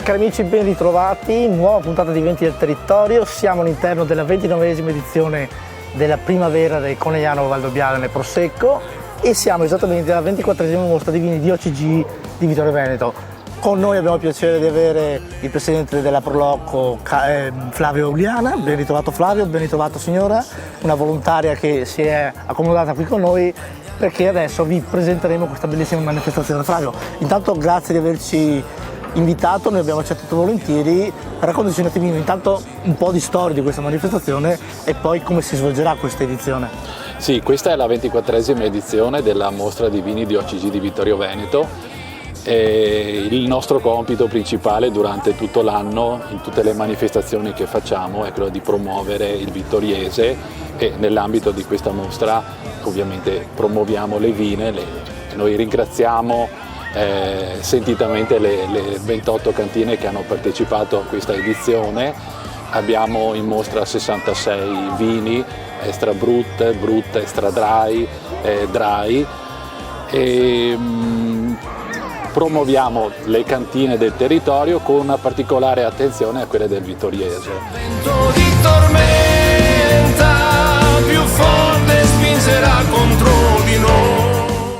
Cari amici, ben ritrovati, nuova puntata di Venti del Territorio. Siamo all'interno della 29esima edizione della primavera del Conegliano Valdobbiadene nel Prosecco e siamo esattamente alla 24esima mostra di vini di OCG di Vittorio Veneto. Con noi abbiamo il piacere di avere il presidente della Proloco, Flavio Uliana. Ben ritrovato Flavio, ben ritrovato signora, una volontaria che si è accomodata qui con noi perché adesso vi presenteremo questa bellissima manifestazione. Flavio, intanto grazie di averci invitato, noi abbiamo accettato volentieri. Raccontaci un attimino intanto un po' di storia di questa manifestazione e poi come si svolgerà questa edizione. Sì, questa è la 24esima edizione della mostra di vini di OCG di Vittorio Veneto. E il nostro compito principale durante tutto l'anno, in tutte le manifestazioni che facciamo, è quello di promuovere il vittoriese e nell'ambito di questa mostra ovviamente promuoviamo le vine. Noi ringraziamo sentitamente le 28 cantine che hanno partecipato a questa edizione. Abbiamo in mostra 66 vini, extra brut, extra dry, dry e promuoviamo le cantine del territorio con una particolare attenzione a quelle del vittoriese. Vento di tormenta più forte spingerà contro di noi.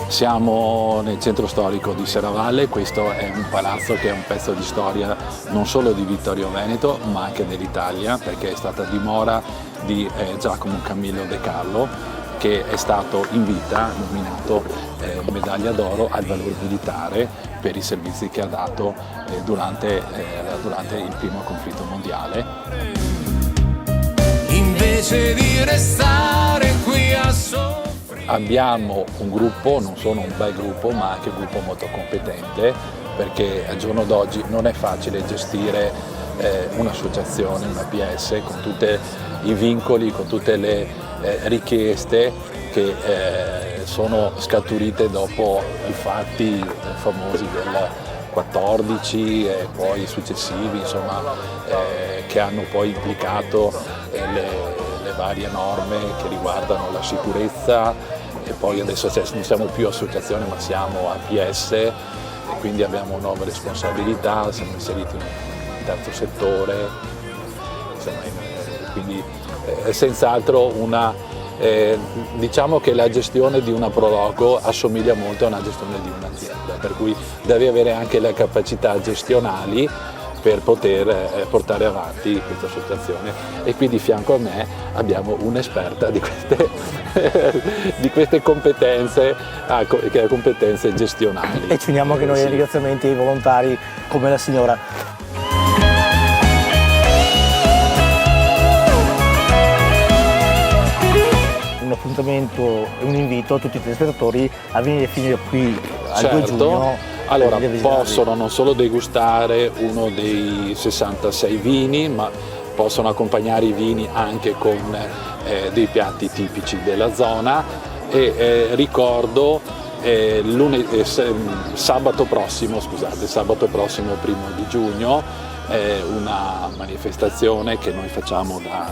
Siamo nel centro storico di Serravalle. Questo è un palazzo che è un pezzo di storia non solo di Vittorio Veneto ma anche dell'Italia, perché è stata dimora di Giacomo Camillo De Carlo, che è stato in vita nominato medaglia d'oro al valore militare per i servizi che ha dato durante il primo conflitto mondiale. Invece di restare qui a soffrire. Abbiamo un gruppo, non solo un bel gruppo, ma anche un gruppo molto competente, perché al giorno d'oggi non è facile gestire un'associazione, una PS, con tutti i vincoli, con tutte le richieste che sono scaturite dopo i fatti famosi del 14 e poi i successivi, insomma, che hanno poi implicato le varie norme che riguardano la sicurezza, e poi adesso non siamo più associazione ma siamo APS e quindi abbiamo nuove responsabilità, siamo inseriti in terzo settore, insomma, quindi senz'altro diciamo che la gestione di una Proloco assomiglia molto a una gestione di un'azienda, per cui devi avere anche le capacità gestionali per poter portare avanti questa associazione, e qui di fianco a me abbiamo un'esperta di queste competenze, competenze gestionali. E ci uniamo anche noi ai ringraziamenti ai volontari come la signora. Un appuntamento e un invito a tutti i telespettatori a venire fino qui al 2 giugno. Allora, possono non solo degustare uno dei 66 vini, ma possono accompagnare i vini anche con dei piatti tipici della zona e ricordo sabato prossimo 1° di giugno, una manifestazione che noi facciamo da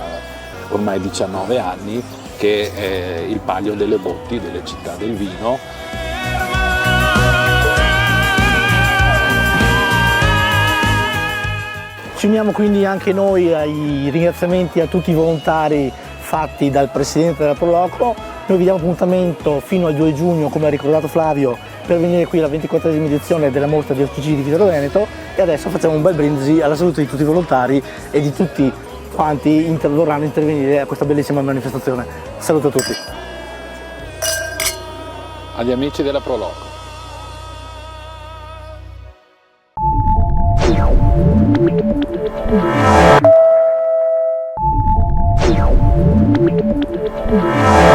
ormai 19 anni, che è il Palio delle Botti delle città del vino. Ci uniamo quindi anche noi ai ringraziamenti a tutti i volontari fatti dal presidente della Proloco. Noi vi diamo appuntamento fino al 2 giugno, come ha ricordato Flavio, per venire qui alla 24esima edizione della mostra di OCG di Vittorio Veneto, e adesso facciamo un bel brindisi alla salute di tutti i volontari e di tutti quanti vorranno intervenire a questa bellissima manifestazione. Saluto a tutti. Agli amici della Proloco. Yeah.